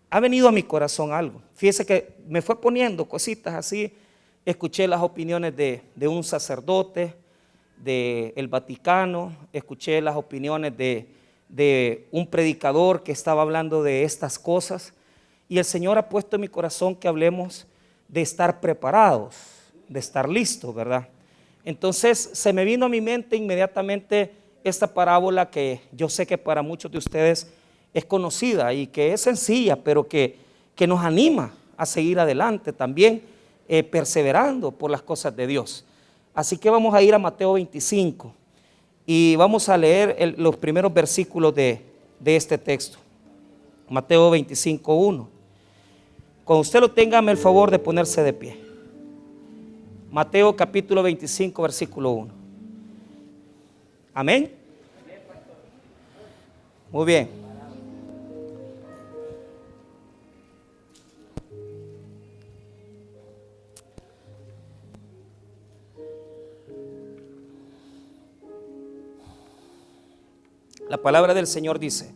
ha venido a mi corazón algo. Fíjese que me fue poniendo cositas así. Escuché las opiniones de un sacerdote del Vaticano, escuché las opiniones de un predicador que estaba hablando de estas cosas, y el Señor ha puesto en mi corazón que hablemos de estar preparados, de estar listos, ¿verdad? Entonces se me vino a mi mente inmediatamente esta parábola que yo sé que para muchos de ustedes es conocida y que es sencilla, pero que nos anima a seguir adelante también, perseverando por las cosas de Dios. Así que vamos a ir a Mateo 25 y vamos a leer los primeros versículos de este texto. Mateo 25, 1. Cuando usted lo tenga, hágame el favor de ponerse de pie. Mateo capítulo 25, versículo 1. Amén. Muy bien. La palabra del Señor dice: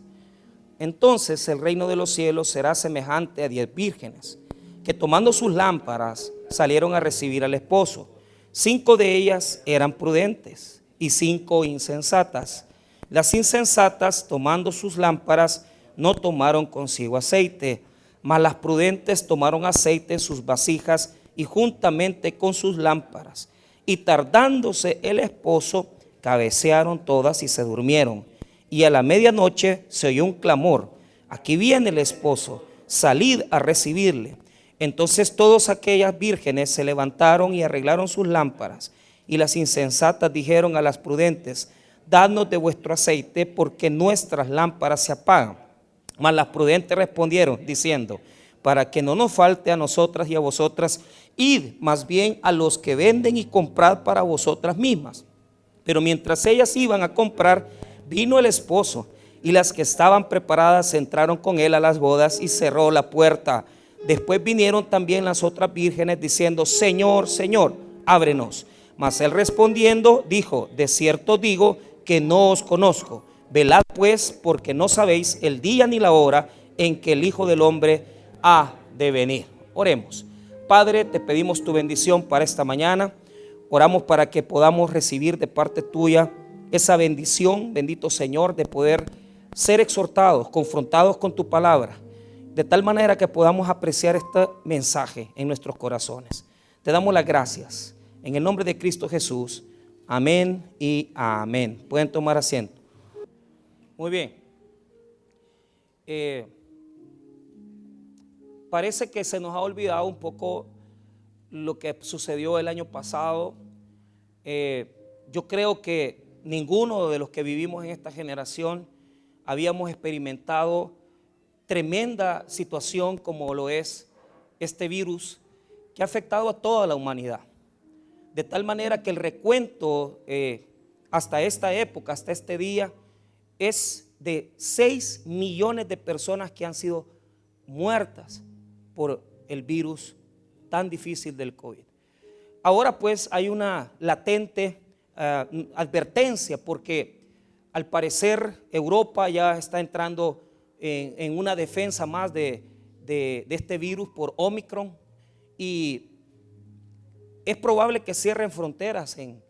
entonces el reino de los cielos será semejante a 10 vírgenes, que tomando sus lámparas salieron a recibir al esposo. 5 de ellas eran prudentes y 5 insensatas. Las insensatas, tomando sus lámparas, no tomaron consigo aceite, mas las prudentes tomaron aceite en sus vasijas y juntamente con sus lámparas. Y tardándose el esposo, cabecearon todas y se durmieron. Y a la medianoche se oyó un clamor: aquí viene el esposo, salid a recibirle. Entonces todas aquellas vírgenes se levantaron y arreglaron sus lámparas. Y las insensatas dijeron a las prudentes: dadnos de vuestro aceite, porque nuestras lámparas se apagan. Mas las prudentes respondieron diciendo: para que no nos falte a nosotras y a vosotras, id más bien a los que venden y comprad para vosotras mismas. Pero mientras ellas iban a comprar, vino el esposo, y las que estaban preparadas entraron con él a las bodas y cerró la puerta. Después vinieron también las otras vírgenes diciendo: Señor, Señor, ábrenos. Mas él respondiendo dijo: de cierto digo que no os conozco. Velad pues, porque no sabéis el día ni la hora en que el Hijo del Hombre ha de venir. Oremos. Padre, te pedimos tu bendición para esta mañana. Oramos para que podamos recibir de parte tuya esa bendición, bendito Señor, de poder ser exhortados, confrontados con tu palabra, de tal manera que podamos apreciar este mensaje en nuestros corazones. Te damos las gracias en el nombre de Cristo Jesús. Amén y amén. Pueden tomar asiento. Muy bien. Parece que se nos ha olvidado un poco lo que sucedió el año pasado. Yo creo que ninguno de los que vivimos en esta generación habíamos experimentado tremenda situación como lo es este virus que ha afectado a toda la humanidad. De tal manera que el recuento hasta esta época, hasta este día, es de 6 millones de personas que han sido muertas por el virus tan difícil del COVID. Ahora pues hay una latente advertencia, porque al parecer Europa ya está entrando en una defensa más de este virus por Omicron, y es probable que cierren fronteras en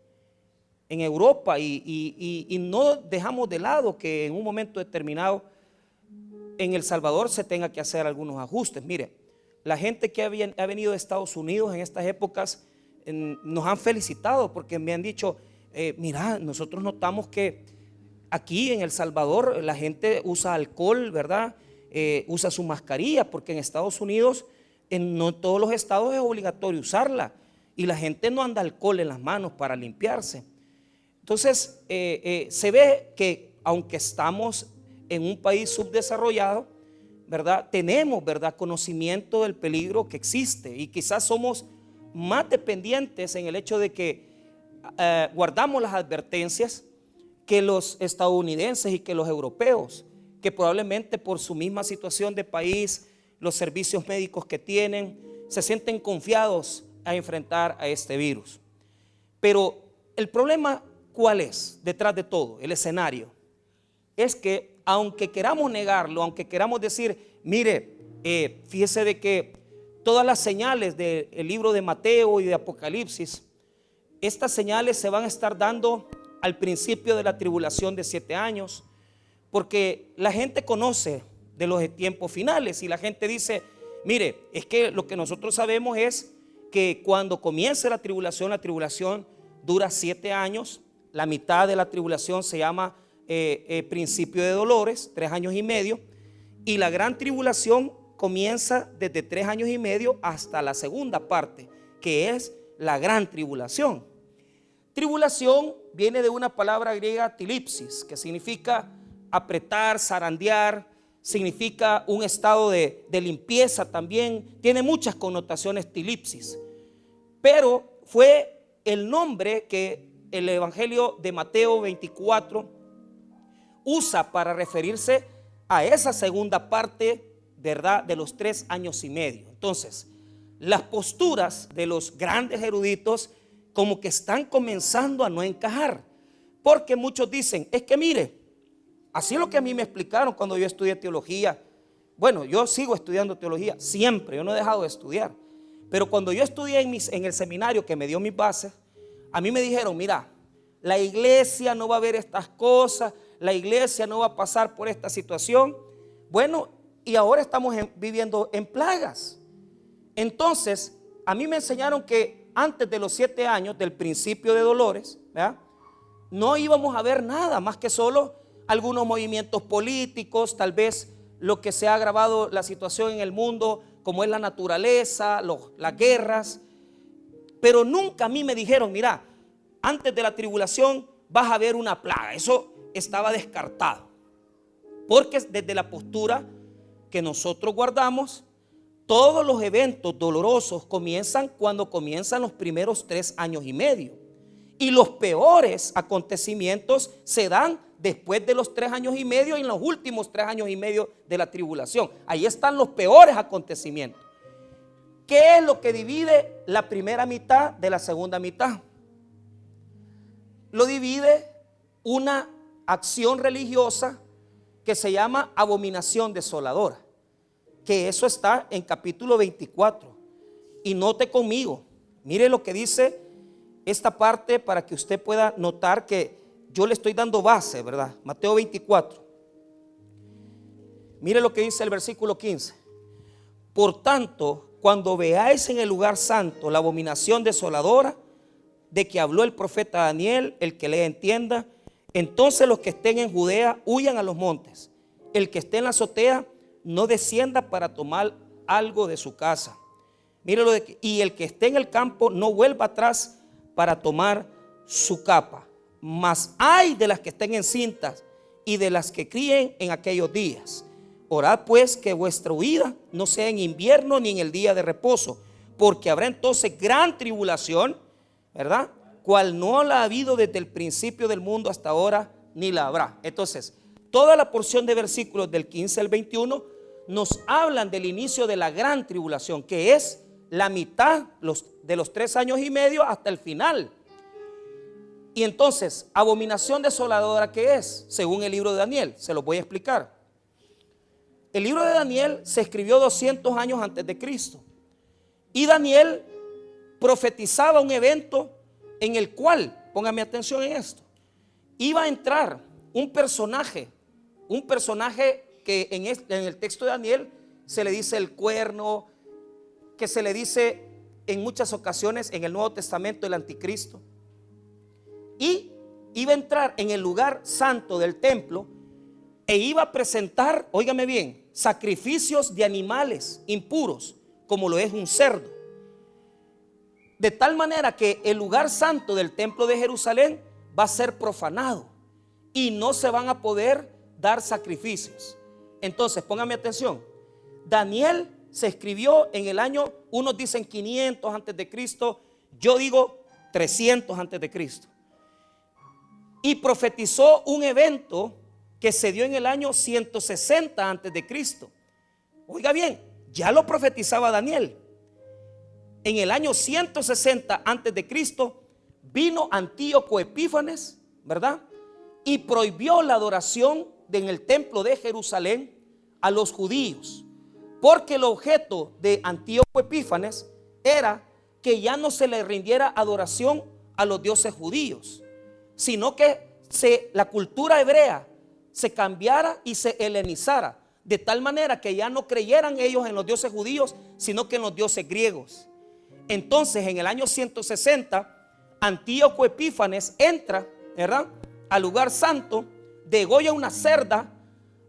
Europa, y no dejamos de lado que en un momento determinado en El Salvador se tenga que hacer algunos ajustes. Mire, la gente que ha venido de Estados Unidos en estas épocas nos han felicitado, porque me han dicho: mira, nosotros notamos que aquí en El Salvador la gente usa alcohol, ¿verdad? Usa su mascarilla, porque en Estados Unidos, no todos los estados es obligatorio usarla, y la gente no anda alcohol en las manos para limpiarse. Entonces, se ve que aunque estamos en un país subdesarrollado, ¿verdad?, tenemos, ¿verdad?, conocimiento del peligro que existe, y quizás somos más dependientes en el hecho de que guardamos las advertencias que los estadounidenses y que los europeos, que probablemente por su misma situación de país, los servicios médicos que tienen, se sienten confiados a enfrentar a este virus. Pero el problema, ¿cuál es detrás de todo? El escenario es que aunque queramos negarlo, aunque queramos decir, mire, fíjese de que todas las señales del libro de Mateo y de Apocalipsis, estas señales se van a estar dando al principio de la tribulación de 7 años, porque la gente conoce de los tiempos finales y la gente dice, mire, es que lo que nosotros sabemos es que cuando comience la tribulación dura 7 años, la mitad de la tribulación se llama principio de dolores, 3 años y medio, y la gran tribulación comienza desde 3 años y medio hasta la segunda parte, que es la gran tribulación. Tribulación viene de una palabra griega tilipsis, que significa apretar, zarandear, significa un estado de limpieza también, tiene muchas connotaciones tilipsis, pero fue el nombre que el Evangelio de Mateo 24 usa para referirse a esa segunda parte, ¿verdad?, de los 3 años y medio. Entonces, las posturas de los grandes eruditos como que están comenzando a no encajar, porque muchos dicen, es que mire, así es lo que a mí me explicaron cuando yo estudié teología. Bueno, yo sigo estudiando teología siempre, yo no he dejado de estudiar, pero cuando yo estudié en el seminario que me dio mis bases, a mí me dijeron, mira, la iglesia no va a ver estas cosas, la iglesia no va a pasar por esta situación. Bueno, y ahora estamos viviendo en plagas. Entonces, a mí me enseñaron que antes de los 7 años del principio de dolores, ¿verdad?, no íbamos a ver nada más que solo algunos movimientos políticos, tal vez lo que se ha agravado la situación en el mundo, como es la naturaleza, las guerras. Pero nunca a mí me dijeron, mira, antes de la tribulación vas a ver una plaga. Eso estaba descartado, porque desde la postura que nosotros guardamos, todos los eventos dolorosos comienzan cuando comienzan los primeros 3 años y medio, y los peores acontecimientos se dan después de los 3 años y medio y en los últimos 3 años y medio de la tribulación. Ahí están los peores acontecimientos. ¿Qué es lo que divide la primera mitad de la segunda mitad? Lo divide una acción religiosa que se llama abominación desoladora, que eso está en capítulo 24. Y note conmigo, mire lo que dice esta parte para que usted pueda notar que yo le estoy dando base, ¿verdad? Mateo 24. Mire lo que dice el versículo 15. Por tanto, cuando veáis en el lugar santo la abominación desoladora de que habló el profeta Daniel, el que lea entienda, entonces los que estén en Judea huyan a los montes. El que esté en la azotea no descienda para tomar algo de su casa. Mírelo, y el que esté en el campo no vuelva atrás para tomar su capa. Mas hay de las que estén encintas y de las que críen en aquellos días. Orad pues que vuestra huida no sea en invierno ni en el día de reposo, porque habrá entonces gran tribulación, ¿verdad?, cual no la ha habido desde el principio del mundo hasta ahora, ni la habrá. Entonces, toda la porción de versículos del 15 al 21 nos hablan del inicio de la gran tribulación, que es la mitad de los 3 años y medio hasta el final. Y entonces, abominación desoladora, ¿qué es? Según el libro de Daniel, se lo voy a explicar. El libro de Daniel se escribió 200 años antes de Cristo. Y Daniel profetizaba un evento en el cual, póngame atención en esto, iba a entrar un personaje que en el texto de Daniel se le dice el cuerno, que se le dice en muchas ocasiones en el Nuevo Testamento el anticristo. Y iba a entrar en el lugar santo del templo e iba a presentar, óigame bien, sacrificios de animales impuros, como lo es un cerdo. De tal manera que el lugar santo del templo de Jerusalén va a ser profanado y no se van a poder dar sacrificios. Entonces, póngame atención. Daniel se escribió en el año, unos dicen 500 antes de Cristo, yo digo 300 antes de Cristo. Y profetizó un evento que se dio en el año 160 antes de Cristo. Oiga bien, ya lo profetizaba Daniel. En el año 160 antes de Cristo vino Antíoco Epífanes, ¿verdad?, y prohibió la adoración en el templo de Jerusalén a los judíos, porque el objeto de Antíoco Epífanes era que ya no se le rindiera adoración a los dioses judíos, sino que la cultura hebrea se cambiara y se helenizara, de tal manera que ya no creyeran ellos en los dioses judíos, sino que en los dioses griegos. Entonces, en el año 160, Antíoco Epífanes entra, ¿verdad?, al lugar santo, degolla una cerda,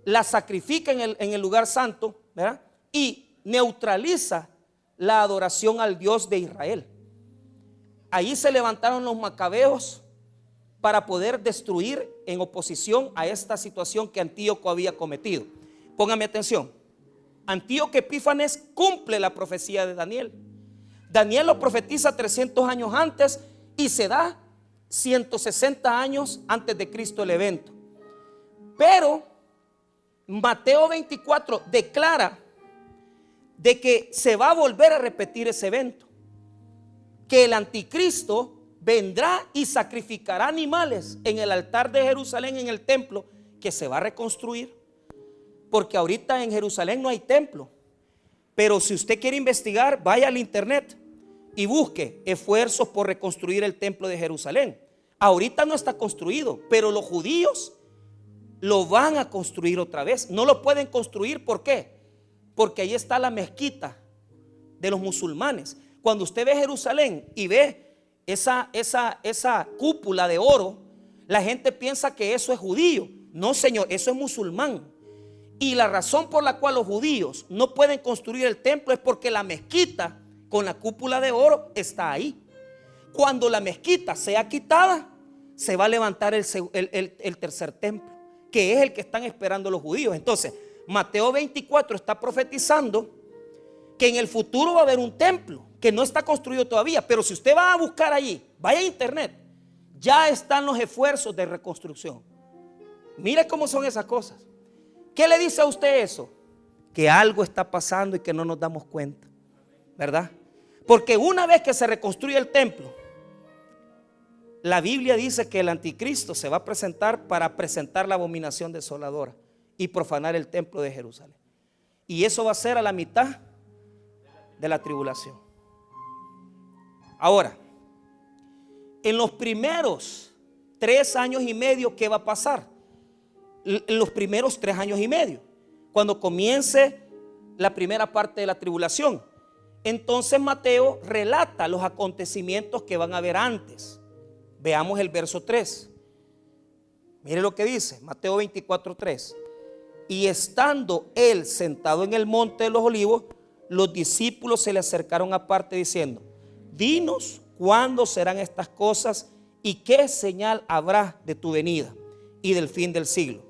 la sacrifica en el lugar santo, ¿verdad?, y neutraliza la adoración al Dios de Israel. Ahí se levantaron los macabeos para poder destruir en oposición a esta situación que Antíoco había cometido. Póngame atención. Antíoco Epífanes cumple la profecía de Daniel. Daniel lo profetiza 300 años antes y se da 160 años antes de Cristo el evento. Pero Mateo 24 declara de que se va a volver a repetir ese evento, que el anticristo vendrá y sacrificará animales en el altar de Jerusalén, en el templo que se va a reconstruir, porque ahorita en Jerusalén no hay templo. Pero si usted quiere investigar, vaya al internet y busque esfuerzos por reconstruir el templo de Jerusalén. Ahorita no está construido, pero los judíos lo van a construir otra vez. No lo pueden construir, ¿por qué? Porque ahí está la mezquita de los musulmanes. Cuando usted ve Jerusalén y ve esa cúpula de oro, la gente piensa que eso es judío. No, señor, eso es musulmán. Y la razón por la cual los judíos no pueden construir el templo es porque la mezquita con la cúpula de oro está ahí. Cuando la mezquita sea quitada, se va a levantar el tercer templo, que es el que están esperando los judíos. Entonces, Mateo 24 está profetizando que en el futuro va a haber un templo que no está construido todavía, pero si usted va a buscar allí, vaya a internet, ya están los esfuerzos de reconstrucción. Mire cómo son esas cosas. ¿Qué le dice a usted eso? Que algo está pasando y que no nos damos cuenta, ¿verdad? Porque una vez que se reconstruye el templo, la Biblia dice que el anticristo se va a presentar para presentar la abominación desoladora y profanar el templo de Jerusalén. Y eso va a ser a la mitad de la tribulación. Ahora, en los primeros 3 años y medio, ¿qué va a pasar? En los primeros 3 años y medio, cuando comience la primera parte de la tribulación, entonces Mateo relata los acontecimientos que van a haber antes. Veamos el verso 3. Mire lo que dice Mateo 24:3. Y estando él sentado en el monte de los olivos, los discípulos se le acercaron aparte diciendo: dinos cuándo serán estas cosas y qué señal habrá de tu venida y del fin del siglo.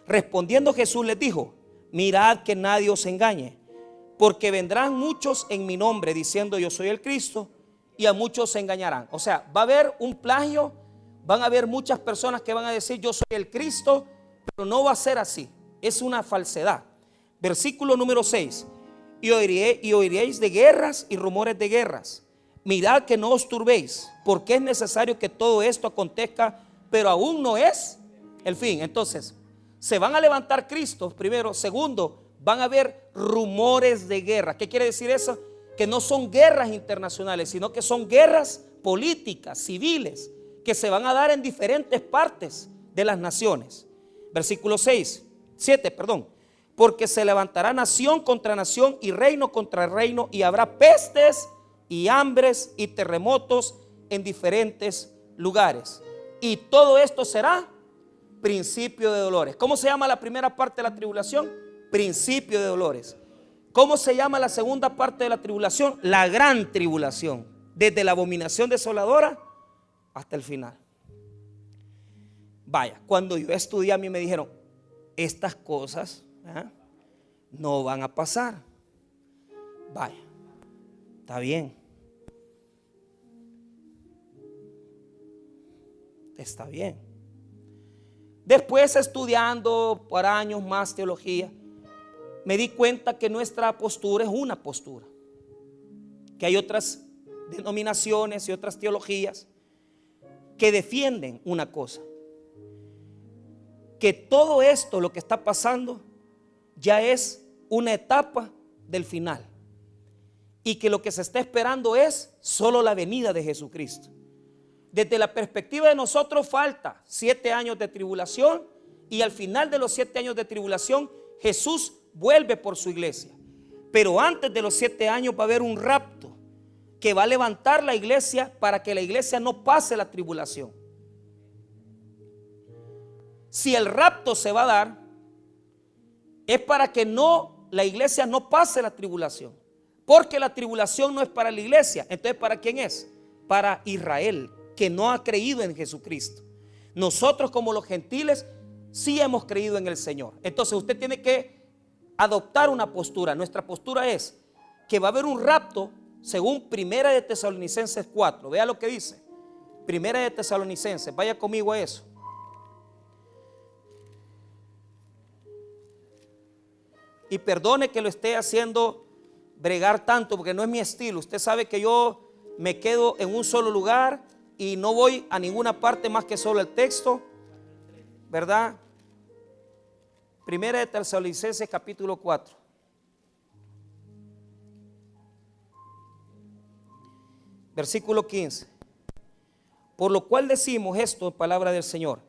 Respondiendo Jesús les dijo: mirad que nadie os engañe, porque vendrán muchos en mi nombre diciendo yo soy el Cristo, y a muchos se engañarán. O sea, va a haber un plagio, van a haber muchas personas que van a decir yo soy el Cristo, pero no va a ser así, es una falsedad. Versículo número 6. Y oiréis de guerras y rumores de guerras. Mirad que no os turbéis, porque es necesario que todo esto acontezca, pero aún no es el fin. Entonces, se van a levantar Cristos primero. Segundo, van a haber rumores de guerra. ¿Qué quiere decir eso? Que no son guerras internacionales, sino que son guerras políticas, civiles, que se van a dar en diferentes partes de las naciones. Versículo 7, porque se levantará nación contra nación y reino contra reino, y habrá pestes y hambres y terremotos en diferentes lugares. Y todo esto será principio de dolores. ¿Cómo se llama la primera parte de la tribulación? Principio de dolores. ¿Cómo se llama la segunda parte de la tribulación? La gran tribulación. Desde la abominación desoladora hasta el final. Vaya, cuando yo estudié, a mí me dijeron: estas cosas no van a pasar. Vaya, está bien. Está bien. Después, estudiando por años más teología, me di cuenta que nuestra postura es una postura, que hay otras denominaciones y otras teologías que defienden una cosa. que todo esto, lo que está pasando, ya es una etapa del final. Y que lo que se está esperando es solo la venida de Jesucristo. Desde la perspectiva de nosotros falta 7 años de tribulación, y al final de los 7 años de tribulación Jesús vuelve por su iglesia. Pero antes de los 7 años va a haber un rapto que va a levantar la iglesia para que la iglesia no pase la tribulación. Si el rapto se va a dar, es para que la iglesia no pase la tribulación. Porque la tribulación no es para la iglesia. Entonces, ¿para quién es? Para Israel, que no ha creído en Jesucristo. Nosotros, como los gentiles, sí hemos creído en el Señor. Entonces usted tiene que adoptar una postura. Nuestra postura es que va a haber un rapto según Primera de Tesalonicenses 4. Vea lo que dice Primera de Tesalonicenses, vaya conmigo a eso. Y perdone que lo esté haciendo bregar tanto, porque no es mi estilo. Usted sabe que yo me quedo en un solo lugar y no voy a ninguna parte más que solo el texto, ¿verdad? Primera de Tesalonicenses capítulo 4. Versículo 15. Por lo cual decimos esto en palabra del Señor,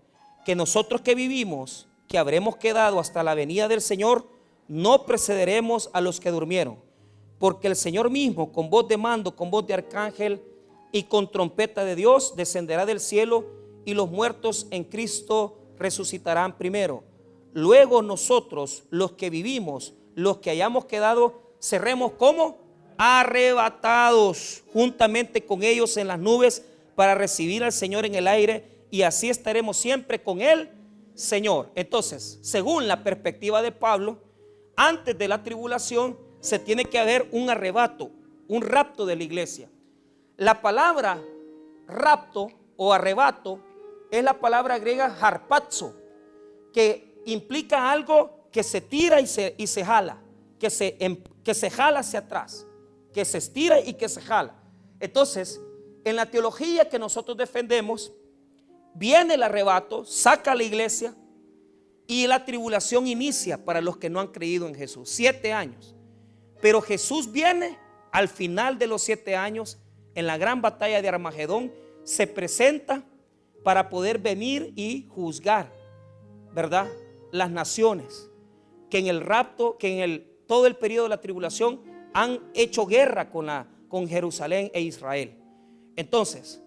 que nosotros que vivimos, que habremos quedado hasta la venida del Señor, no precederemos a los que durmieron. Porque el Señor mismo, con voz de mando, con voz de arcángel y con trompeta de Dios, descenderá del cielo, y los muertos en Cristo resucitarán primero. Luego nosotros, los que vivimos, los que hayamos quedado, seremos como arrebatados juntamente con ellos en las nubes para recibir al Señor en el aire, y así estaremos siempre con el Señor. Entonces, según la perspectiva de Pablo, antes de la tribulación se tiene que haber un arrebato, un rapto de la iglesia. La palabra rapto o arrebato es la palabra griega harpazo, que implica algo que se tira y se jala, que se jala hacia atrás, que se estira y que se jala. Entonces, en la teología que nosotros defendemos, viene el arrebato, saca a la iglesia, y la tribulación inicia para los que no han creído en Jesús. 7 años. Pero Jesús viene al final de los 7 años, en la gran batalla de Armagedón, se presenta para poder venir y juzgar, ¿verdad?, las naciones que en el rapto, que en todo el periodo de la tribulación han hecho guerra con Jerusalén e Israel. Entonces,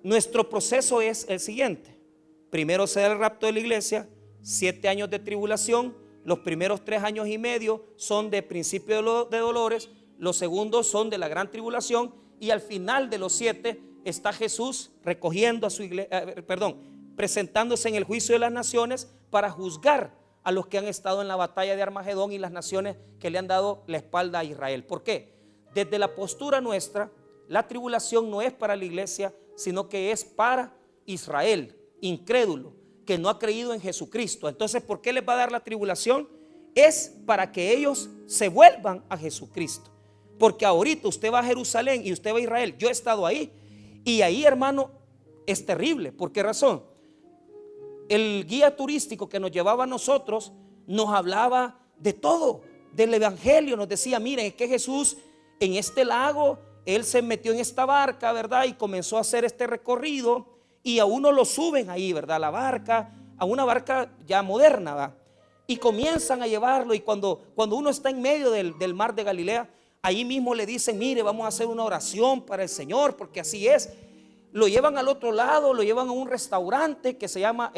nuestro proceso es el siguiente: primero se da el rapto de la iglesia, 7 años de tribulación. Los primeros 3 años y medio son de principio de dolores, los segundos son de la gran tribulación, y al final de los 7 está Jesús recogiendo a su iglesia, presentándose en el juicio de las naciones para juzgar a los que han estado en la batalla de Armagedón y las naciones que le han dado la espalda a Israel. ¿Por qué? Desde la postura nuestra, la tribulación no es para la iglesia, sino que es para Israel, incrédulo, que no ha creído en Jesucristo. Entonces, ¿por qué les va a dar la tribulación? Es para que ellos se vuelvan a Jesucristo. Porque ahorita usted va a Jerusalén y usted va a Israel. Yo he estado ahí, y ahí, hermano, es terrible. ¿Por qué razón? El guía turístico que nos llevaba a nosotros nos hablaba de todo, del evangelio. Nos decía: miren, es que Jesús en este lago, Él se metió en esta barca, ¿verdad?, y comenzó a hacer este recorrido, y a uno lo suben ahí, ¿verdad?, a la barca, a una barca ya moderna, ¿verdad?, y comienzan a llevarlo. Y cuando uno está en medio del mar de Galilea, ahí mismo le dicen: mire, vamos a hacer una oración para el Señor, porque así es. Lo llevan al otro lado, lo llevan a un restaurante que se llama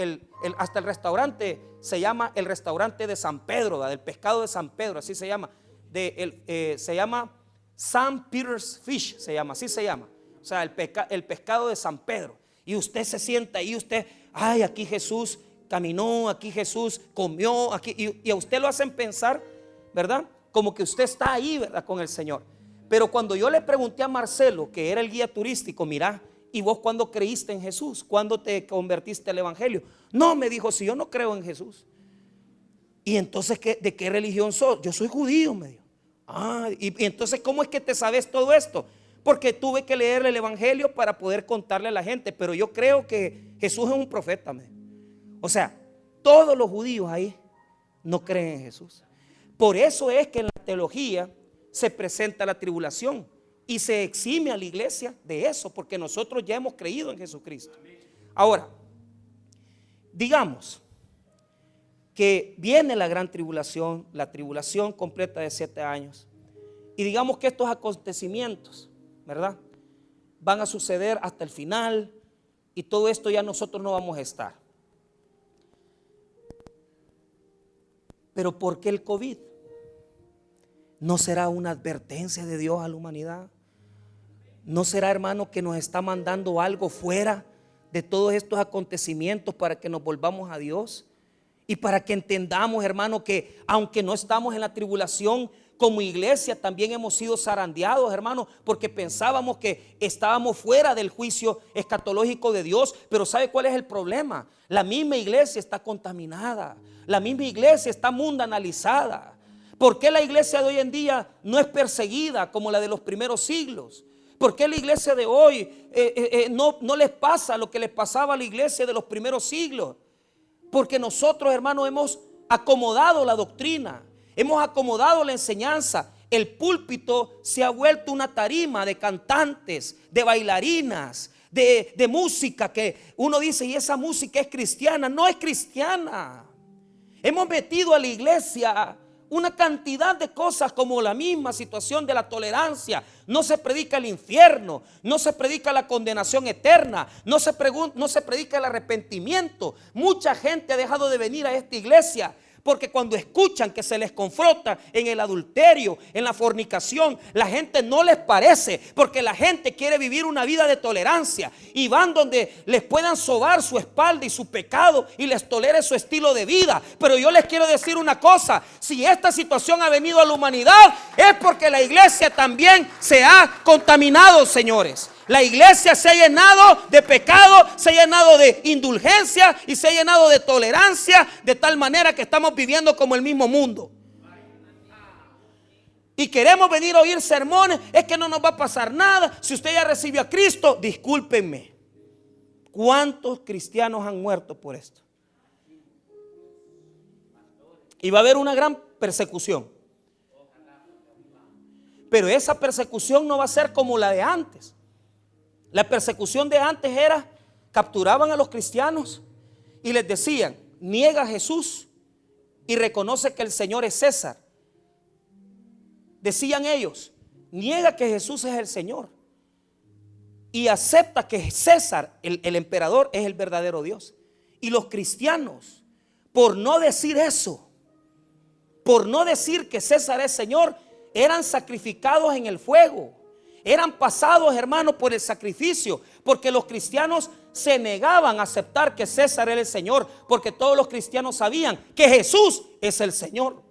hasta el restaurante se llama el restaurante de San Pedro, ¿verdad?, del pescado de San Pedro, así se llama. Se llama St. Peter's Fish, así se llama. O sea, el pescado de San Pedro. Y usted se sienta ahí, ay, aquí Jesús caminó, aquí Jesús comió, aquí, y a usted lo hacen pensar, ¿verdad?, como que usted está ahí, ¿verdad?, con el Señor. Pero cuando yo le pregunté a Marcelo, que era el guía turístico: mira, ¿y vos cuándo creíste en Jesús? ¿Cuándo te convertiste al evangelio? No, me dijo, si yo no creo en Jesús. Y entonces, ¿de qué religión sos? Yo soy judío, me dijo. Ah, y entonces, ¿cómo es que te sabes todo esto? Porque tuve que leer el evangelio para poder contarle a la gente. Pero yo creo que Jesús es un profeta, me dijo. O sea, Todos los judíos ahí no creen en Jesús. Por eso es que en la teología se presenta la tribulación y se exime a la iglesia de eso, porque nosotros ya hemos creído en Jesucristo. Ahora, digamos que viene la gran tribulación, la tribulación completa de 7 años, y digamos que estos acontecimientos, ¿verdad?, van a suceder hasta el final, y todo esto ya nosotros no vamos a estar. Pero ¿por qué el COVID? ¿No será una advertencia de Dios a la humanidad? ¿No será, hermano, que nos está mandando algo fuera de todos estos acontecimientos para que nos volvamos a Dios? Y para que entendamos, hermano, que aunque no estamos en la tribulación, como iglesia también hemos sido zarandeados, hermano, porque pensábamos que estábamos fuera del juicio escatológico de Dios. Pero ¿sabe cuál es el problema? La misma iglesia está contaminada, la misma iglesia está mundanalizada. ¿Por qué la iglesia de hoy en día no es perseguida como la de los primeros siglos? ¿Por qué la iglesia de hoy no les pasa lo que les pasaba a la iglesia de los primeros siglos? Porque nosotros, hermanos, hemos acomodado la doctrina, hemos acomodado la enseñanza. El púlpito se ha vuelto una tarima de cantantes, de bailarinas, de música que uno dice, y esa música es cristiana. No es cristiana. Hemos metido a la iglesia una cantidad de cosas, como la misma situación de la tolerancia. No se predica el infierno, no se predica la condenación eterna, no se predica el arrepentimiento. Mucha gente ha dejado de venir a esta iglesia porque cuando escuchan que se les confronta en el adulterio, en la fornicación, la gente no les parece, porque la gente quiere vivir una vida de tolerancia y van donde les puedan sobar su espalda y su pecado y les tolere su estilo de vida. Pero yo les quiero decir una cosa: si esta situación ha venido a la humanidad, es porque la iglesia también se ha contaminado, señores. La iglesia se ha llenado de pecado, se ha llenado de indulgencia y se ha llenado de tolerancia, de tal manera que estamos viviendo como el mismo mundo. Y queremos venir a oír sermones, es que no nos va a pasar nada. Si usted ya recibió a Cristo, discúlpenme, ¿cuántos cristianos han muerto por esto? Y va a haber una gran persecución. Pero esa persecución no va a ser como la de antes. La persecución de antes era: capturaban a los cristianos y les decían, niega a Jesús y reconoce que el Señor es César. Decían ellos, niega que Jesús es el Señor y acepta que César, el emperador, es el verdadero Dios. Y los cristianos, por no decir eso, por no decir que César es Señor, eran sacrificados en el fuego. Eran pasados, hermanos, por el sacrificio, porque los cristianos se negaban a aceptar que César era el Señor, porque todos los cristianos sabían que Jesús es el Señor.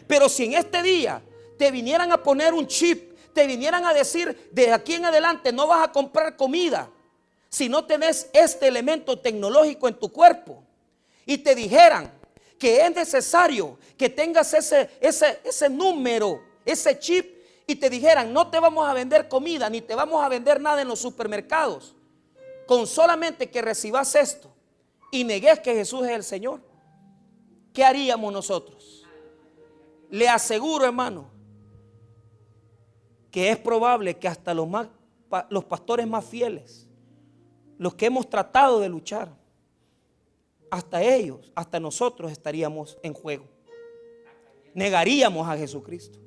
Pero si en este día te vinieran a poner un chip, te vinieran a decir, de aquí en adelante no vas a comprar comida si no tenés este elemento tecnológico en tu cuerpo, y te dijeran que es necesario que tengas ese número, ese chip, y te dijeran, no te vamos a vender comida ni te vamos a vender nada en los supermercados, con solamente que recibas esto y negues que Jesús es el Señor, ¿qué haríamos nosotros? Le aseguro, hermano, que es probable que hasta los pastores más fieles, los que hemos tratado de luchar, hasta ellos, hasta nosotros estaríamos en juego. Negaríamos a Jesucristo.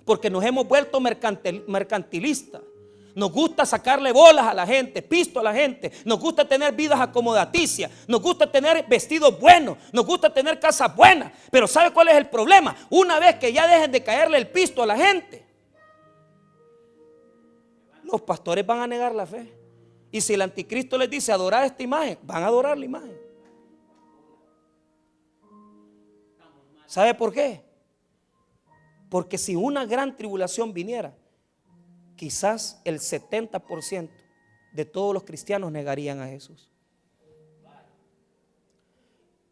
Porque nos hemos vuelto mercantilistas. Nos gusta sacarle bolas a la gente, pisto a la gente. Nos gusta tener vidas acomodaticias. Nos gusta tener vestidos buenos. Nos gusta tener casas buenas. Pero ¿sabe cuál es el problema? Una vez que ya dejen de caerle el pisto a la gente, los pastores van a negar la fe. Y si el anticristo les dice adorar esta imagen, van a adorar la imagen. ¿Sabe por qué? Porque si una gran tribulación viniera, quizás el 70% de todos los cristianos negarían a Jesús.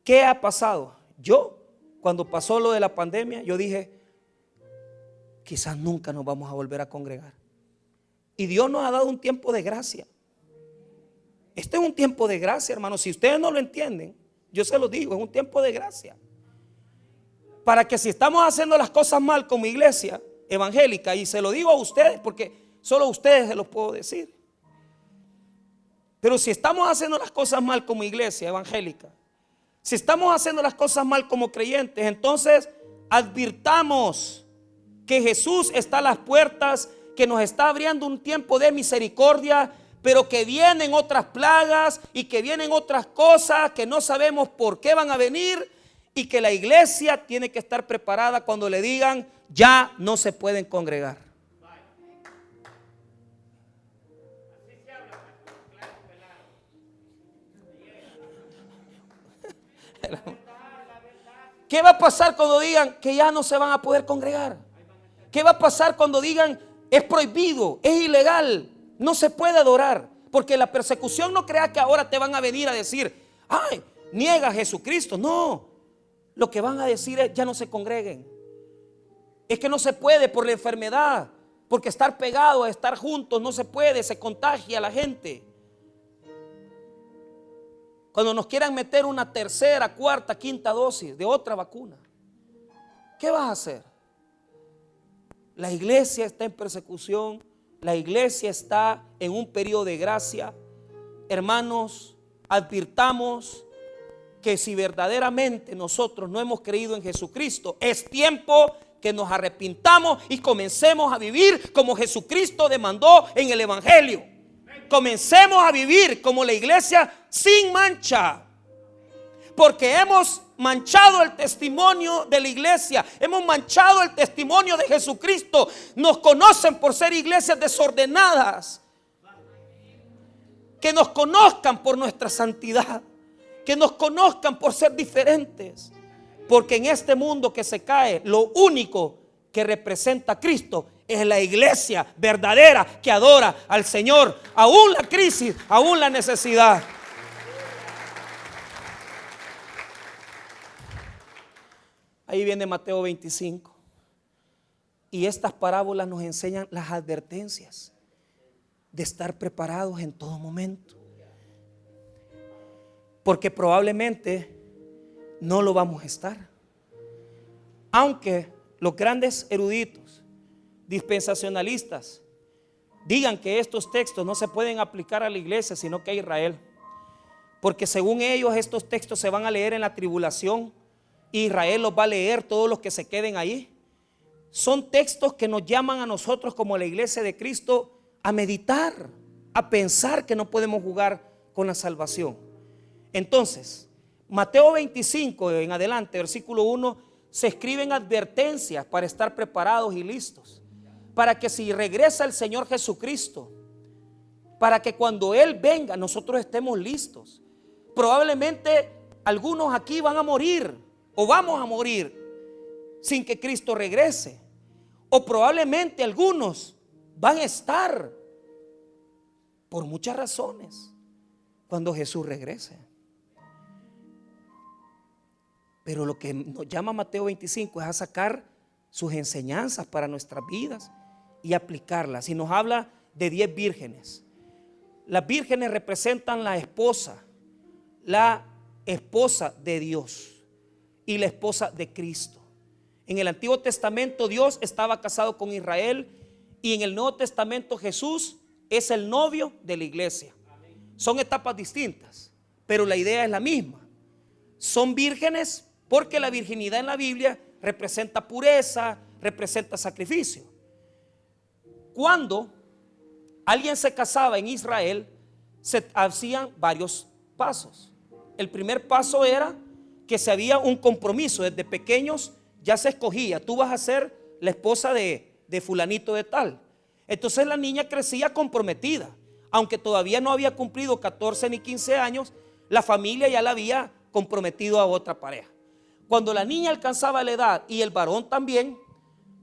¿Qué ha pasado? Yo, cuando pasó lo de la pandemia, yo dije, quizás nunca nos vamos a volver a congregar. Y Dios nos ha dado un tiempo de gracia. Este es un tiempo de gracia, hermanos. Si ustedes no lo entienden, Yo se los digo, es un tiempo de gracia. Para que si estamos haciendo las cosas mal como iglesia evangélica, y se lo digo a ustedes porque solo a ustedes se los puedo decir, pero si estamos haciendo las cosas mal como iglesia evangélica, si estamos haciendo las cosas mal como creyentes, entonces advirtamos que Jesús está a las puertas, que nos está abriendo un tiempo de misericordia, pero que vienen otras plagas y que vienen otras cosas que no sabemos por qué van a venir, y que la iglesia tiene que estar preparada cuando le digan ya no se pueden congregar. ¿Qué va a pasar cuando digan que ya no se van a poder congregar? ¿Qué va a pasar cuando digan es prohibido, es ilegal, no se puede adorar? Porque la persecución, no crea que ahora te van a venir a decir, ay, niega a Jesucristo. No, lo que van a decir es ya no se congreguen. Es que no se puede por la enfermedad, porque estar pegados, estar juntos no se puede, se contagia a la gente. Cuando nos quieran meter una tercera, cuarta, quinta dosis de otra vacuna, ¿qué vas a hacer? La iglesia está en persecución, la iglesia está en un periodo de gracia. Hermanos, advirtamos que si verdaderamente nosotros no hemos creído en Jesucristo, es tiempo que nos arrepintamos y comencemos a vivir como Jesucristo demandó en el Evangelio. Comencemos a vivir como la iglesia sin mancha, porque hemos manchado el testimonio de la iglesia, hemos manchado el testimonio de Jesucristo. Nos conocen por ser iglesias desordenadas. Que nos conozcan por nuestra santidad, que nos conozcan por ser diferentes, porque en este mundo que se cae, lo único que representa a Cristo es la iglesia verdadera que adora al Señor, aún la crisis, aún la necesidad. Ahí viene Mateo 25. Y estas parábolas nos enseñan las advertencias de estar preparados en todo momento. Porque probablemente no lo vamos a estar. Aunque los grandes eruditos, dispensacionalistas, digan que estos textos no se pueden aplicar a la iglesia, sino que a Israel. Porque según ellos estos textos se van a leer en la tribulación. Israel los va a leer, todos los que se queden ahí. Son textos que nos llaman a nosotros como la iglesia de Cristo a meditar, a pensar que no podemos jugar con la salvación. Entonces, Mateo 25 en adelante, versículo 1, se escriben advertencias para estar preparados y listos, para que si regresa el Señor Jesucristo, para que cuando Él venga nosotros estemos listos. Probablemente algunos aquí van a morir o vamos a morir sin que Cristo regrese, o probablemente algunos van a estar por muchas razones cuando Jesús regrese. Pero lo que nos llama Mateo 25 es a sacar sus enseñanzas para nuestras vidas y aplicarlas. Y nos habla de 10 vírgenes. Las vírgenes representan la esposa de Dios y la esposa de Cristo. En el Antiguo Testamento Dios estaba casado con Israel, y en el Nuevo Testamento Jesús es el novio de la iglesia. Son etapas distintas, pero la idea es la misma. Son vírgenes porque la virginidad en la Biblia representa pureza, representa sacrificio. Cuando alguien se casaba en Israel, se hacían varios pasos. El primer paso era que se había un compromiso. Desde pequeños ya se escogía: tú vas a ser la esposa de fulanito de tal. Entonces la niña crecía comprometida, aunque todavía no había cumplido 14 ni 15 años, la familia ya la había comprometido a otra pareja. Cuando la niña alcanzaba la edad, y el varón también,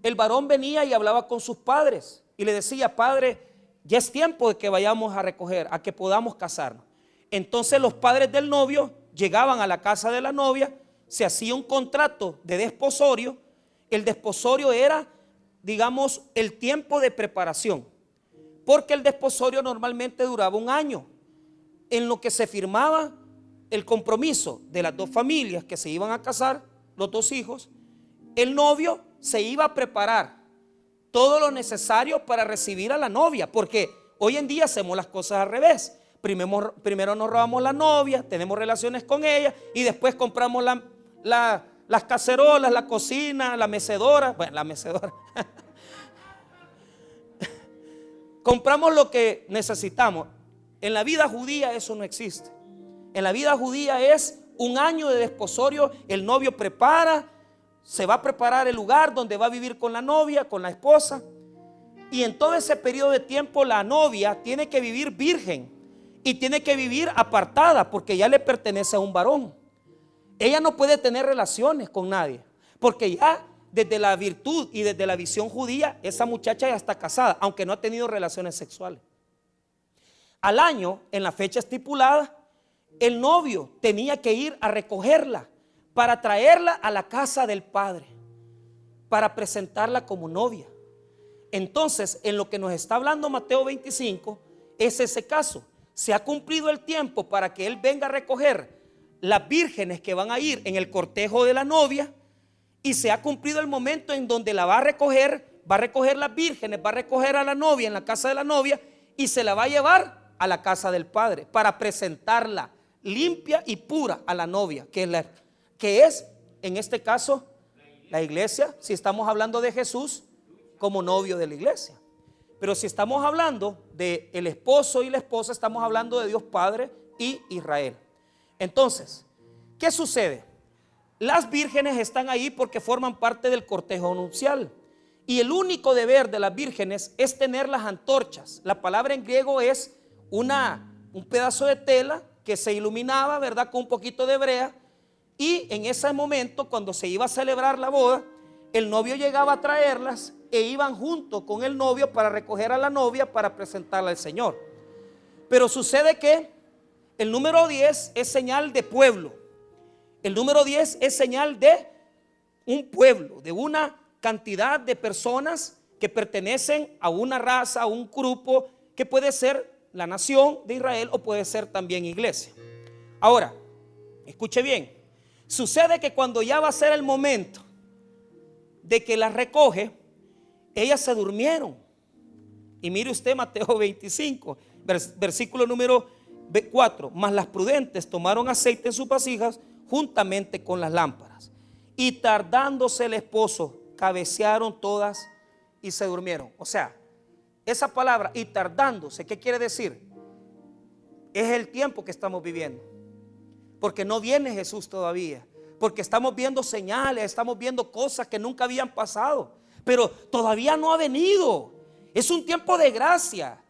el varón venía y hablaba con sus padres y le decía: padre, ya es tiempo de que vayamos a recoger, a que podamos casarnos. Entonces los padres del novio llegaban a la casa de la novia, se hacía un contrato de desposorio. El desposorio era, digamos, el tiempo de preparación, porque el desposorio normalmente duraba un año, en lo que se firmaba el compromiso de las dos familias que se iban a casar, los dos hijos, el novio se iba a preparar todo lo necesario para recibir a la novia, porque hoy en día hacemos las cosas al revés. Primero nos robamos la novia, tenemos relaciones con ella y después compramos las cacerolas, la cocina, la mecedora. Bueno, la mecedora. Compramos lo que necesitamos. En la vida judía eso no existe. En la vida judía es un año de desposorio. El novio se va a preparar el lugar donde va a vivir con la novia, con la esposa. Y en todo ese periodo de tiempo la novia tiene que vivir virgen y tiene que vivir apartada porque ya le pertenece a un varón. Ella no puede tener relaciones con nadie porque ya desde la virtud y desde la visión judía esa muchacha ya está casada, aunque no ha tenido relaciones sexuales. Al año, en la fecha estipulada, el novio tenía que ir a recogerla para traerla a la casa del padre, para presentarla como novia. Entonces, en lo que nos está hablando Mateo 25, es ese caso. Se ha cumplido el tiempo para que él venga a recoger las vírgenes que van a ir en el cortejo de la novia, y se ha cumplido el momento en donde la va a recoger las vírgenes, va a recoger a la novia en la casa de la novia y se la va a llevar a la casa del padre para presentarla limpia y pura a la novia, que es en este caso la iglesia, si estamos hablando de Jesús como novio de la iglesia. Pero si estamos hablando de el esposo y la esposa, estamos hablando de Dios Padre y Israel. Entonces, ¿qué sucede? Las vírgenes están ahí porque forman parte del cortejo nupcial. Y el único deber de las vírgenes es tener las antorchas. La palabra en griego es un pedazo de tela que se iluminaba, ¿verdad?, con un poquito de brea. Y en ese momento, cuando se iba a celebrar la boda, el novio llegaba a traerlas e iban junto con el novio para recoger a la novia para presentarla al Señor. Pero sucede que el número 10 es señal de pueblo. El número 10 es señal de un pueblo, de una cantidad de personas que pertenecen a una raza, a un grupo que puede ser la nación de Israel o puede ser también iglesia. Ahora, escuche bien, sucede que cuando ya va a ser el momento de que las recoge, ellas se durmieron. Y mire usted Mateo 25, versículo número 4, mas las prudentes tomaron aceite en sus vasijas juntamente con las lámparas, y tardándose el esposo, cabecearon todas y se durmieron. O sea, esa palabra y tardándose, ¿qué quiere decir? Es el tiempo que estamos viviendo, porque no viene Jesús todavía, porque estamos viendo señales, estamos viendo cosas que nunca habían pasado, pero todavía no ha venido. Es un tiempo de gracia.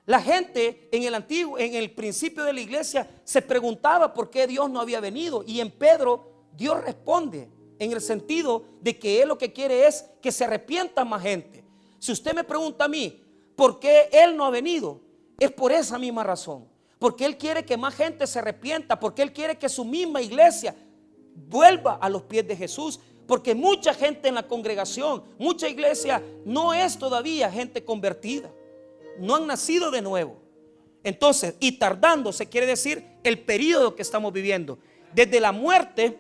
La gente en el principio de la iglesia se preguntaba por qué Dios no había venido, y en Pedro Dios responde en el sentido de que Él lo que quiere es que se arrepienta más gente. Si usted me pregunta a mí por qué Él no ha venido, es por esa misma razón, porque Él quiere que más gente se arrepienta, porque Él quiere que su misma iglesia vuelva a los pies de Jesús, porque mucha gente en la congregación, mucha iglesia no es todavía gente convertida. No han nacido de nuevo. Entonces, y tardándose quiere decir el periodo que estamos viviendo, desde la muerte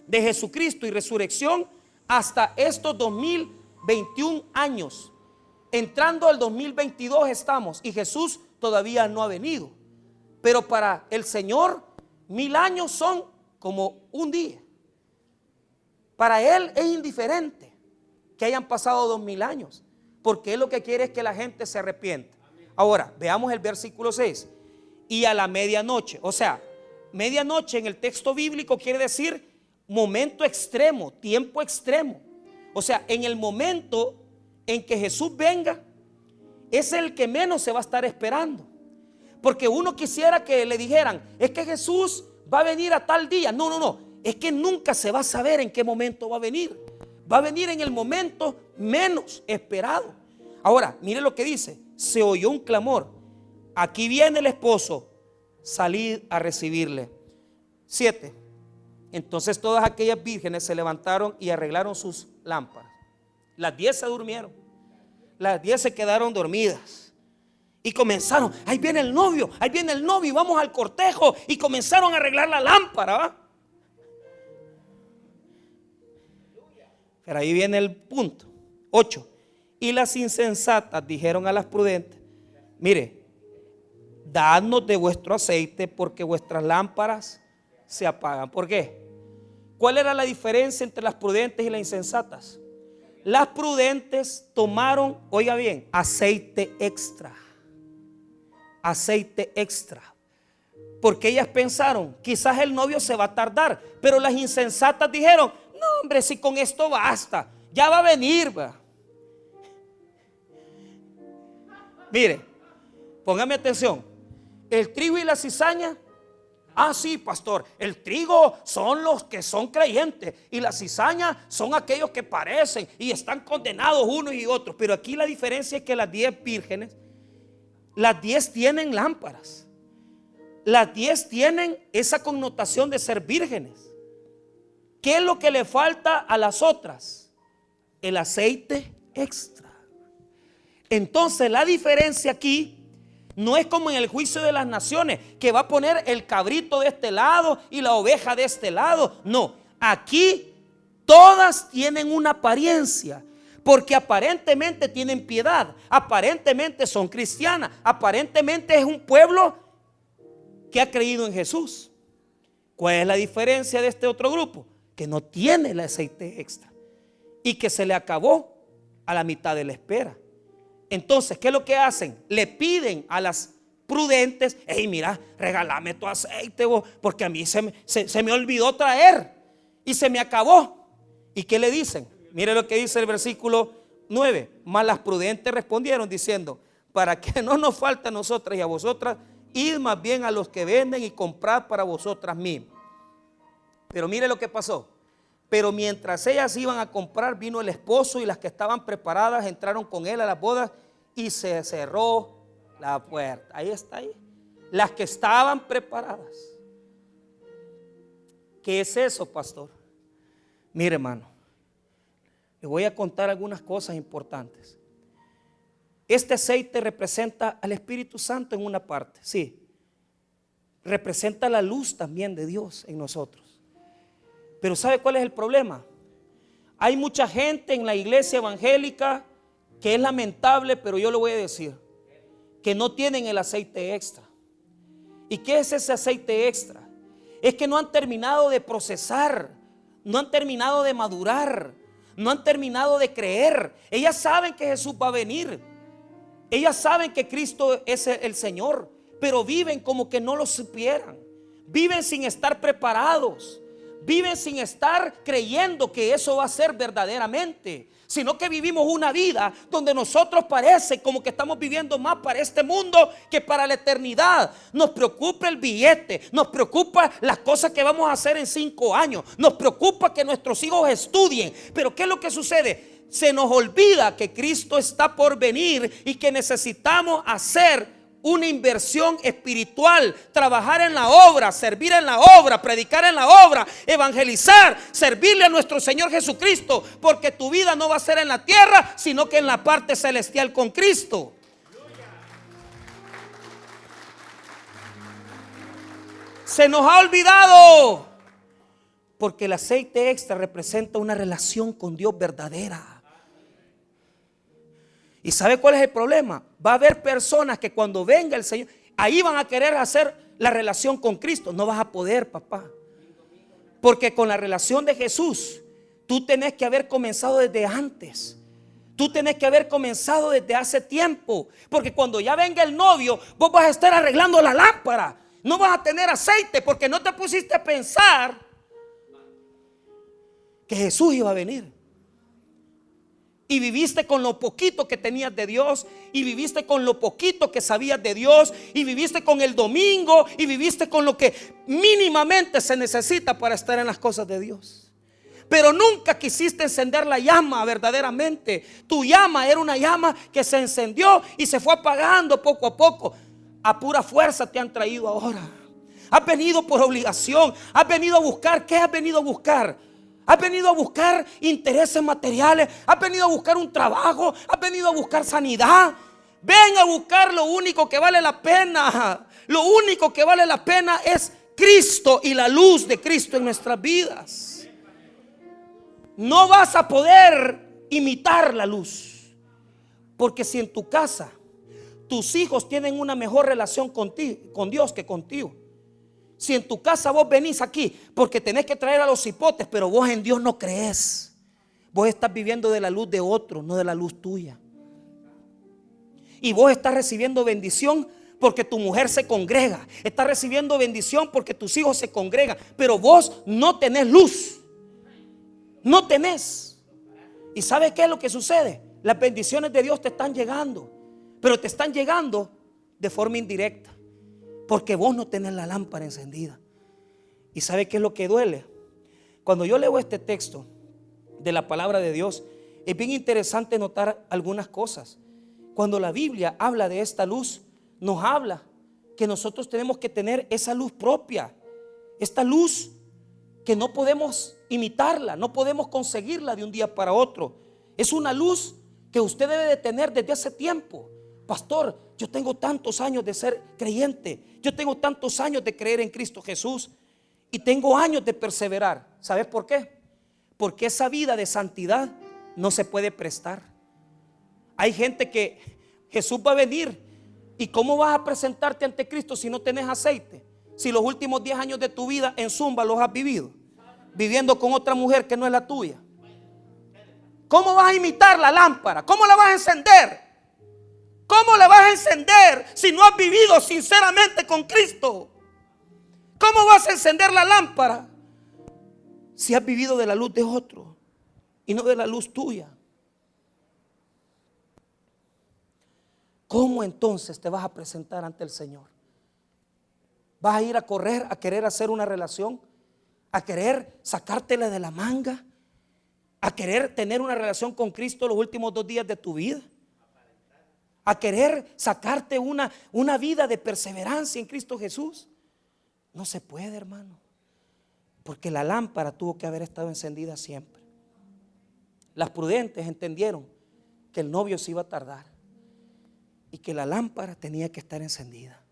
de Jesucristo y resurrección hasta estos 2021 años. Entrando al 2022 estamos, y Jesús todavía no ha venido. Pero para el Señor 1000 años son como un día. Para Él es indiferente que hayan pasado 2000 años, porque Él lo que quiere es que la gente se arrepienta. Ahora, veamos el versículo 6. Y a la medianoche, o sea, medianoche en el texto bíblico quiere decir momento extremo, tiempo extremo. O sea, en el momento en que Jesús venga, es el que menos se va a estar esperando. Porque uno quisiera que le dijeran, es que Jesús va a venir a tal día. No, es que nunca se va a saber en qué momento va a venir. Va a venir en el momento menos esperado. Ahora, mire lo que dice: se oyó un clamor, aquí viene el esposo, salid a recibirle. 7. Entonces todas aquellas vírgenes se levantaron y arreglaron sus lámparas. Las 10 se durmieron, las 10 se quedaron dormidas. Y comenzaron, ahí viene el novio, y vamos al cortejo. Y comenzaron a arreglar la lámpara, ¿va? Pero ahí viene el punto. 8. Y las insensatas dijeron a las prudentes: mire, dadnos de vuestro aceite, porque vuestras lámparas se apagan. ¿Por qué? ¿Cuál era la diferencia entre las prudentes y las insensatas? Las prudentes tomaron, oiga bien, aceite extra. Aceite extra. Porque ellas pensaron, quizás el novio se va a tardar. Pero las insensatas dijeron: no, hombre, si con esto basta, ya va a venir, va. Mire, póngame atención. El trigo y la cizaña. Ah, sí, pastor, el trigo son los que son creyentes y la cizaña son aquellos que parecen y están condenados unos y otros. Pero aquí la diferencia es que las 10 vírgenes, las 10 tienen lámparas. Las 10 tienen esa connotación de ser vírgenes. ¿Qué es lo que le falta a las otras? El aceite extra. Entonces la diferencia aquí no es como en el juicio de las naciones, que va a poner el cabrito de este lado y la oveja de este lado. No, aquí todas tienen una apariencia, porque aparentemente tienen piedad, aparentemente son cristianas, aparentemente es un pueblo que ha creído en Jesús. ¿Cuál es la diferencia de este otro grupo? Que no tiene el aceite extra y que se le acabó a la mitad de la espera. Entonces, ¿qué es lo que hacen? Le piden a las prudentes: hey, mira, regálame tu aceite vos, porque a mí se me olvidó traer y se me acabó. ¿Y qué le dicen? Mire lo que dice el versículo 9. Mas las prudentes respondieron diciendo: para que no nos falte a nosotras y a vosotras, id más bien a los que venden y comprad para vosotras mismas. Pero mire lo que pasó. Pero mientras ellas iban a comprar, vino el esposo, y las que estaban preparadas entraron con él a las bodas y se cerró la puerta. Ahí está, ahí. Las que estaban preparadas. ¿Qué es eso, pastor? Mire, hermano, le voy a contar algunas cosas importantes. Este aceite representa al Espíritu Santo en una parte, sí. Representa la luz también de Dios en nosotros. Pero ¿sabe cuál es el problema? Hay mucha gente en la iglesia evangélica que es lamentable, pero yo le voy a decir, que no tienen el aceite extra. ¿Y qué es ese aceite extra? Es que no han terminado de procesar, no han terminado de madurar, no han terminado de creer. Ellas saben que Jesús va a venir, ellas saben que Cristo es el Señor, pero viven como que no lo supieran. Viven sin estar preparados. Viven sin estar creyendo que eso va a ser verdaderamente, sino que vivimos una vida donde nosotros parece como que estamos viviendo más para este mundo que para la eternidad. Nos preocupa el billete, nos preocupa las cosas que vamos a hacer en 5 años, nos preocupa que nuestros hijos estudien. Pero ¿qué es lo que sucede? Se nos olvida que Cristo está por venir y que necesitamos hacer una inversión espiritual, trabajar en la obra, servir en la obra, predicar en la obra, evangelizar, servirle a nuestro Señor Jesucristo, porque tu vida no va a ser en la tierra, sino que en la parte celestial con Cristo. Se nos ha olvidado, porque el aceite extra representa una relación con Dios verdadera. ¿Y sabe cuál es el problema? Va a haber personas que cuando venga el Señor, ahí van a querer hacer la relación con Cristo. No vas a poder, papá. Porque con la relación de Jesús, tú tenés que haber comenzado desde antes. Tú tenés que haber comenzado desde hace tiempo. Porque cuando ya venga el novio, vos vas a estar arreglando la lámpara. No vas a tener aceite porque no te pusiste a pensar que Jesús iba a venir. Y viviste con lo poquito que tenías de Dios, y viviste con lo poquito que sabías de Dios, y viviste con el domingo, y viviste con lo que mínimamente se necesita para estar en las cosas de Dios. Pero nunca quisiste encender la llama verdaderamente. Tu llama era una llama que se encendió y se fue apagando poco a poco. A pura fuerza te han traído ahora. Has venido por obligación. Has venido a buscar. ¿Qué has venido a buscar? Has venido a buscar intereses materiales. Has venido a buscar un trabajo. Has venido a buscar sanidad. Ven a buscar lo único que vale la pena. Lo único que vale la pena es Cristo y la luz de Cristo en nuestras vidas. No vas a poder imitar la luz, porque si en tu casa tus hijos tienen una mejor relación contigo, con Dios, que contigo. Si en tu casa vos venís aquí porque tenés que traer a los hipotes, pero vos en Dios no crees, vos estás viviendo de la luz de otro, no de la luz tuya. Y vos estás recibiendo bendición porque tu mujer se congrega, estás recibiendo bendición porque tus hijos se congregan, pero vos no tenés luz, no tenés. ¿Y sabes qué es lo que sucede? Las bendiciones de Dios te están llegando, pero te están llegando de forma indirecta, porque vos no tenés la lámpara encendida. ¿Y sabe qué es lo que duele? Cuando yo leo este texto de la palabra de Dios, es bien interesante notar algunas cosas. Cuando la Biblia habla de esta luz, nos habla que nosotros tenemos que tener esa luz propia, esta luz que no podemos imitarla, no podemos conseguirla de un día para otro. Es una luz que usted debe de tener desde hace tiempo. Pastor, yo tengo tantos años de ser creyente, yo tengo tantos años de creer en Cristo Jesús y tengo años de perseverar. ¿Sabes por qué? Porque esa vida de santidad no se puede prestar. Hay gente que Jesús va a venir, y ¿cómo vas a presentarte ante Cristo si no tenés aceite? Si los últimos 10 años de tu vida en zumba los has vivido, viviendo con otra mujer que no es la tuya. ¿Cómo vas a imitar la lámpara? ¿Cómo la vas a encender? ¿Cómo la vas a encender si no has vivido sinceramente con Cristo? ¿Cómo vas a encender la lámpara si has vivido de la luz de otro y no de la luz tuya? ¿Cómo entonces te vas a presentar ante el Señor? ¿Vas a ir a correr, a querer hacer una relación, a querer sacártela de la manga, a querer tener una relación con Cristo los últimos 2 días de tu vida, a querer sacarte una vida de perseverancia en Cristo Jesús? No se puede, hermano, porque la lámpara tuvo que haber estado encendida siempre. Las prudentes entendieron que el novio se iba a tardar y que la lámpara tenía que estar encendida,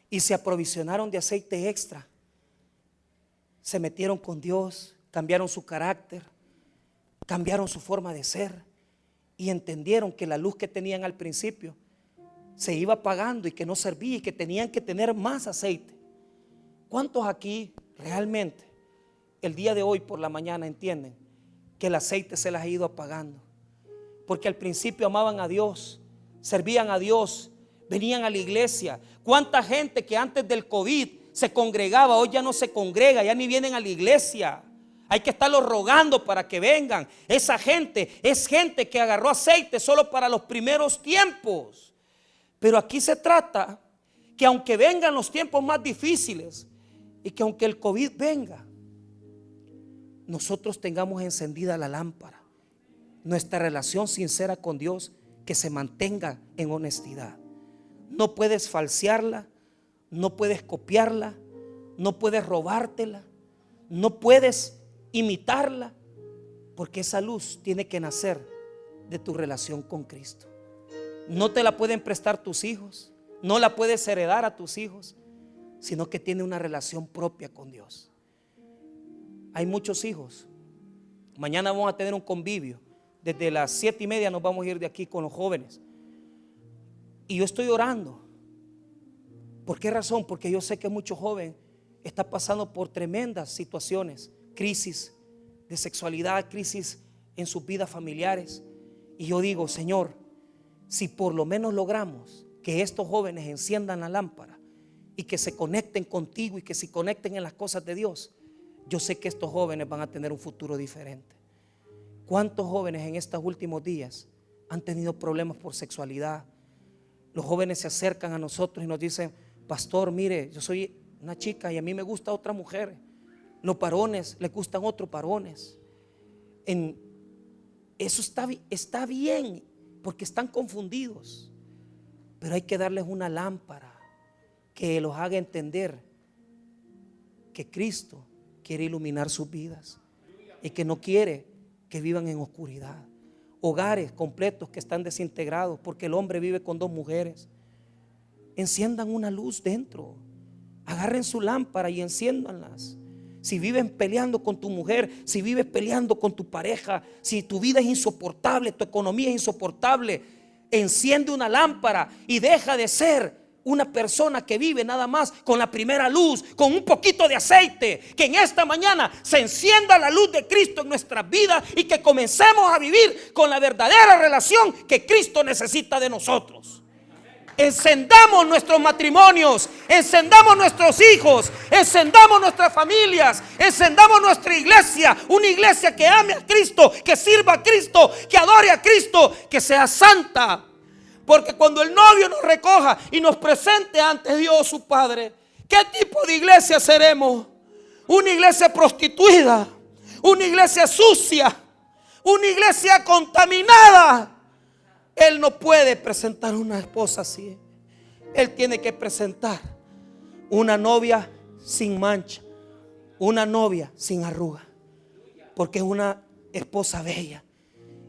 y se aprovisionaron de aceite extra. Se metieron con Dios, cambiaron su carácter, cambiaron su forma de ser, y entendieron que la luz que tenían al principio se iba apagando y que no servía, y que tenían que tener más aceite. ¿Cuántos aquí realmente el día de hoy por la mañana entienden que el aceite se les ha ido apagando? Porque al principio amaban a Dios, servían a Dios, venían a la iglesia. ¿Cuánta gente que antes del COVID se congregaba, hoy ya no se congrega, ya ni vienen a la iglesia? Hay que estarlos rogando para que vengan. Esa gente es gente que agarró aceite solo para los primeros tiempos. Pero aquí se trata que aunque vengan los tiempos más difíciles y que aunque el COVID venga, nosotros tengamos encendida la lámpara, nuestra relación sincera con Dios, que se mantenga en honestidad. No puedes falsearla, no puedes copiarla, no puedes robártela, no puedes imitarla, porque esa luz tiene que nacer de tu relación con Cristo. No te la pueden prestar tus hijos, no la puedes heredar a tus hijos, sino que tiene una relación propia con Dios. Hay muchos hijos. Mañana vamos a tener un convivio. Desde las 7:30 nos vamos a ir de aquí con los jóvenes. Y yo estoy orando. ¿Por qué razón? Porque yo sé que mucho joven está pasando por tremendas situaciones, crisis de sexualidad, crisis en sus vidas familiares. Y yo digo, Señor, si por lo menos logramos que estos jóvenes enciendan la lámpara y que se conecten contigo y que se conecten en las cosas de Dios, yo sé que estos jóvenes van a tener un futuro diferente. ¿Cuántos jóvenes en estos últimos días han tenido problemas por sexualidad? Los jóvenes se acercan a nosotros y nos dicen, pastor, mire, yo soy una chica y a mí me gusta otra mujer. Los varones les gustan otros varones. Eso está bien, porque están confundidos. Pero hay que darles una lámpara que los haga entender que Cristo quiere iluminar sus vidas y que no quiere que vivan en oscuridad. hogares completos que están desintegrados porque el hombre vive con 2 mujeres. Enciendan una luz dentro, agarren su lámpara y enciéndanlas. Si vives peleando con tu mujer, si vives peleando con tu pareja, si tu vida es insoportable, tu economía es insoportable, enciende una lámpara y deja de ser una persona que vive nada más con la primera luz, con un poquito de aceite. Que en esta mañana se encienda la luz de Cristo en nuestras vidas y que comencemos a vivir con la verdadera relación que Cristo necesita de nosotros. Encendamos nuestros matrimonios, encendamos nuestros hijos, encendamos nuestras familias, encendamos nuestra iglesia, una iglesia que ame a Cristo, que sirva a Cristo, que adore a Cristo, que sea santa. Porque cuando el novio nos recoja y nos presente ante Dios su Padre, ¿qué tipo de iglesia seremos? Una iglesia prostituida, una iglesia sucia, una iglesia contaminada. Él no puede presentar una esposa así. Él tiene que presentar una novia sin mancha, una novia sin arruga, porque es una esposa bella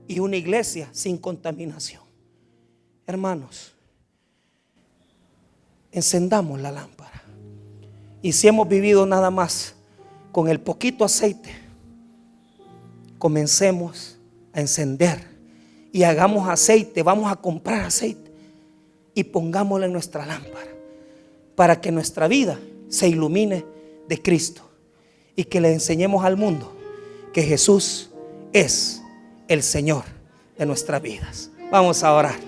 y una iglesia sin contaminación. Hermanos, encendamos la lámpara. Y si hemos vivido nada más con el poquito aceite, comencemos a encender y hagamos aceite. Vamos a comprar aceite y pongámoslo en nuestra lámpara para que nuestra vida se ilumine de Cristo y que le enseñemos al mundo que Jesús es el Señor de nuestras vidas. Vamos a orar.